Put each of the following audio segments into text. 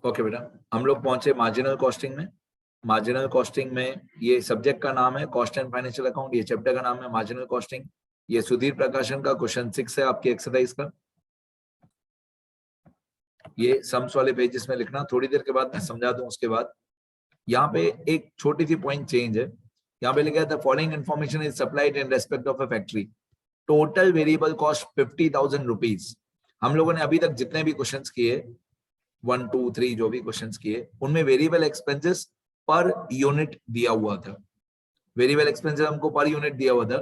Okay बेटा, हम लोग पहुंचे मार्जिनल कॉस्टिंग में। मार्जिनल कॉस्टिंग में ये सब्जेक्ट का नाम है कॉस्ट एंड फाइनेंशियल अकाउंट, ये चैप्टर का नाम है मार्जिनल कॉस्टिंग। ये सुधीर प्रकाशन का क्वेश्चन 6 है आपकी एक्सरसाइज का। ये सम्स वाले पेजेस में लिखना, थोड़ी देर के बाद मैं समझा दूं। उसके बाद यहाँ पे एक छोटी सी पॉइंट चेंज है। यहाँ पे लिखा है the following information is supplied in respect of a factory. Total variable cost 50,000 rupees. हम लोगों ने अभी तक जितने भी क्वेश्चंस किए 1, 2, 3 जो भी क्वेश्चंस किए उनमें वेरिएबल एक्सपेंसेस पर यूनिट दिया हुआ था। वेरिएबल एक्सपेंसेस हमको पर यूनिट दिया हुआ था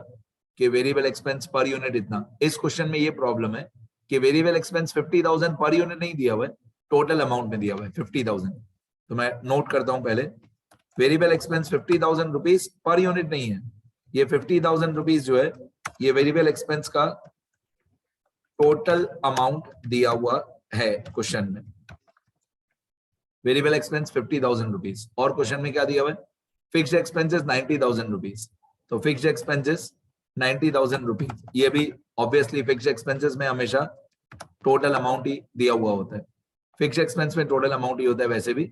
कि वेरिएबल एक्सपेंस पर यूनिट इतना। इस क्वेश्चन में ये प्रॉब्लम है कि वेरिएबल एक्सपेंस 50,000 पर यूनिट नहीं दिया हुआ है, टोटल अमाउंट में दिया हुआ है 50,000। तो मैं नोट करता हूं पहले, variable expense 50,000 rupees per unit नहीं है। ये 50,000 रुपीज जो है ये वेरिएबल एक्सपेंस का टोटल अमाउंट दिया हुआ है क्वेश्चन में। Variable expense 50,000 rupees. और क्वेश्चन में क्या दिया हुआ है? Fixed expenses 90,000 rupees. तो फिक्स्ड एक्सपेंसेस 90,000 रुपीज। ये भी ऑब्वियसली फिक्स्ड एक्सपेंसेस में हमेशा टोटल अमाउंट ही दिया हुआ होता है। फिक्स्ड एक्सपेंस में टोटल अमाउंट ही होता है। वैसे भी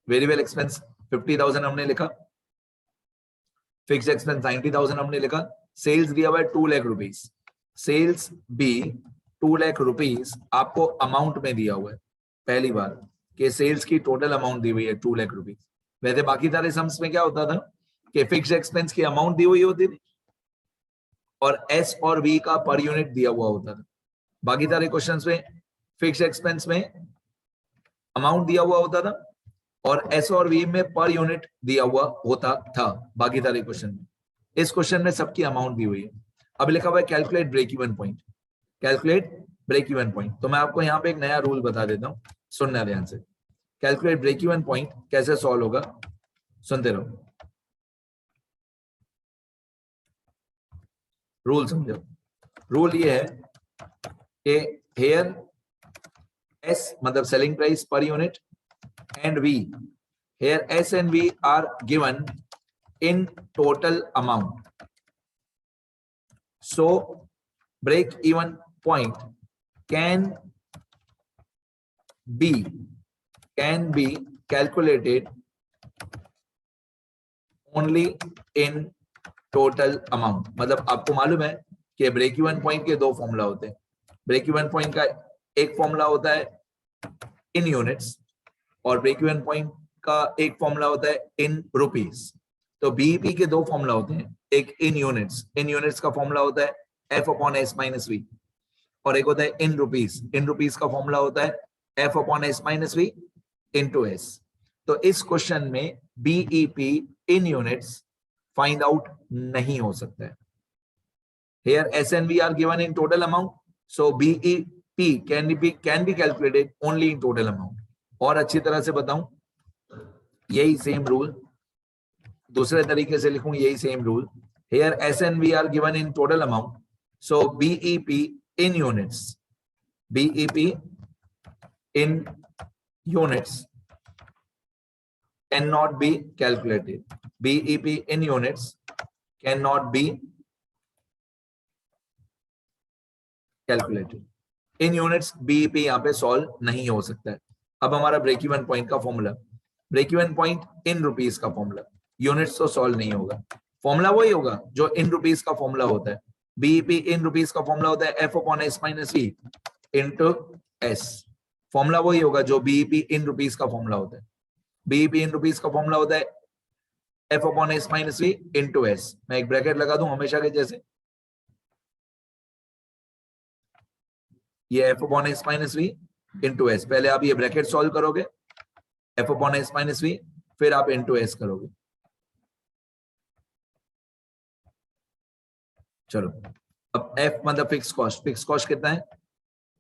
वेरिएबल एक्सपेंस 50,000 हमने लिखा, फिक्स्ड एक्सपेंस 90,000 हमने लिखा। सेल्स दिया हुआ है 2 लाख रुपीज। सेल्स भी 2 लाख रुपीज आपको अमाउंट में दिया हुआ है। पहली बार कि सेल्स की टोटल अमाउंट दी हुई है 2 लाख रुपीज। वैसे बाकी सारे सम्स में क्या होता था कि फिक्स्ड एक्सपेंस की अमाउंट दी हुई होती थी और एस और वी का पर यूनिट दिया हुआ होता था। बाकी सारे क्वेश्चंस में फिक्स्ड एक्सपेंस में अमाउंट दिया हुआ होता था और एस और वी में पर यूनिट दिया हुआ होता था बाकी सारे क्वेश्चन में। इस क्वेश्चन में सबकी अमाउंट दी हुई है। अब लिखा हुआ है calculate break even point. Calculate break even point. तो मैं आपको यहाँ पे एक नया रूल बता देता हूँ, सुनना ध्यान से। कैलकुलेट ब्रेक इवन पॉइंट कैसे सॉल्व होगा, सुनते रहो। रूल समझो। रूल ये है कि हेयर एस मतलब selling price per unit and V, here S and V are given in total amount. So break even point can be calculated only in total amount। मतलब आपको मालूम है कि ब्रेक इवन पॉइंट के 2 formula होते हैं। Break even point का एक फॉर्मूला होता है इन यूनिट्स और ब्रेक इवन पॉइंट का एक फॉर्मूला होता है इन रुपीस। तो बीईपी के 2 फॉर्मूला होते हैं, एक इन यूनिट्स। इन यूनिट्स का फॉर्मूला होता है F upon S minus V और एक होता है इन रुपीस। इन रुपीस का फॉर्मूला होता है F upon S minus V into S. तो इस क्वेश्चन में BEP in units find out नहीं हो सकता है। Here S and V are given in total amount, so BEP can be calculated only in total amount। और अच्छी तरह से बताऊं, यही सेम रूल दूसरे तरीके से लिखूं, यही same rule. Here S and V are given in total amount, so BEP in units, BEP in units cannot be calculated। BEP in units cannot be calculated. In units BEP यहाँ पे solve नहीं हो सकता है। अब हमारा break even point का formula, break even point in rupees का फॉर्मूला, यूनिट्स तो सॉल्व नहीं होगा। फॉर्मूला वही होगा जो इन रुपीस का फॉर्मूला होता है। बीईपी इन रुपीस का फॉर्मूला होता है F upon S minus V into S. Formula वही होगा जो बीईपी इन रुपीस का फॉर्मूला होता है। बीईपी इन रुपीस का फॉर्मूला होता है F upon S minus V into S. मैं एक ब्रैकेट लगा दूं हमेशा के जैसे, ये F upon S minus V into S. पहले आप ये ब्रैकेट सॉल्व करोगे F upon S minus we, फिर आप इंटू एस करोगे। चलो अब एफ मतलब फिक्स कॉस्ट। फिक्स कॉस्ट कितना है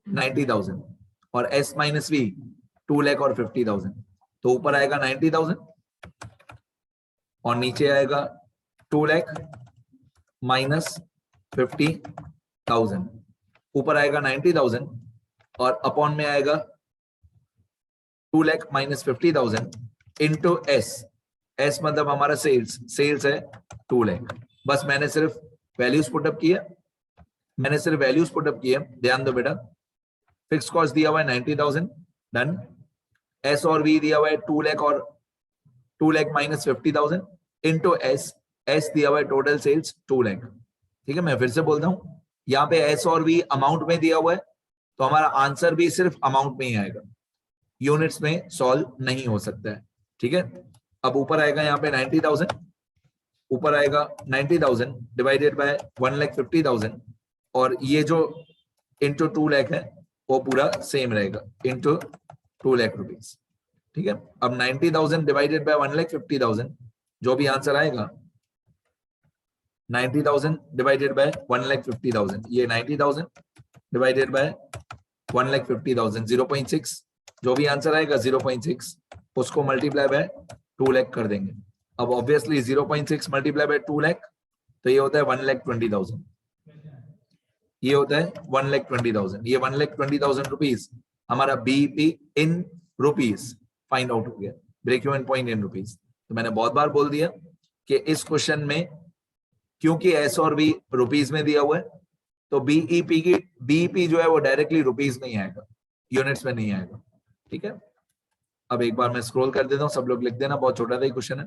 90,000 और एस माइनस वी 2 लाख और 50,000। तो ऊपर आएगा 90,000 और नीचे आएगा 2 लाख माइनस 50,000। ऊपर आएगा 90,000 और अपॉन में आएगा 2 lakh minus 50,000 into S. S मतलब हमारा सेल्स, सेल्स है 2 लाख। बस मैंने सिर्फ वैल्यूज पुटअप किया, मैंने सिर्फ वैल्यूज पुटअप किया। ध्यान दो बेटा, फिक्स कॉस्ट दिया हुआ है 90,000, डन। एस और वी दिया हुआ है 2 लाख और 2 lakh minus 50,000 into S, S दिया हुआ है टोटल सेल्स 2 लाख। ठीक है, मैं फिर से बोलता हूं, यहाँ पे एस और वी अमाउंट में दिया हुआ है तो हमारा आंसर भी सिर्फ अमाउंट में ही आएगा, यूनिट्स में सॉल्व नहीं हो सकता है। ठीक है, अब ऊपर आएगा यहाँ पे 90,000, ऊपर आएगा 90,000 डिवाइडेड बाय 1,50,000 और ये जो इंटू 2 लाख है वो पूरा सेम रहेगा इंटू 2 लाख रुपीज। ठीक है, अब 90,000 डिवाइडेड बाय 1,50,000 जो भी आंसर आएगा, 90,000 डिवाइडेड बाय 1,50,000, ये 90,000 डिवाइडेड बाय 1,50,000 0.6, जो भी आंसर आएगा 0.6 उसको मल्टीप्लाई बाय 2 लाख कर देंगे। अब ऑब्वियसली 0.6 मल्टीप्लाई बाय 2 लाख तो ये होता है 1,20,000, ये होता है 1,20,000, ये 1,20,000 रुपीज हमारा BEP in rupees find out हो गया, break even point in rupees. तो मैंने बहुत बार बोल दिया कि इस क्वेश्चन में क्योंकि एस और बी रुपीज में दिया हुआ है तो बीईपी जो है वो डायरेक्टली रुपीज में ही आएगा, यूनिट्स में नहीं आएगा। ठीक है, अब एक बार मैं स्क्रॉल कर देता हूं, सब लोग लिख देना, बहुत छोटा सा ही क्वेश्चन है।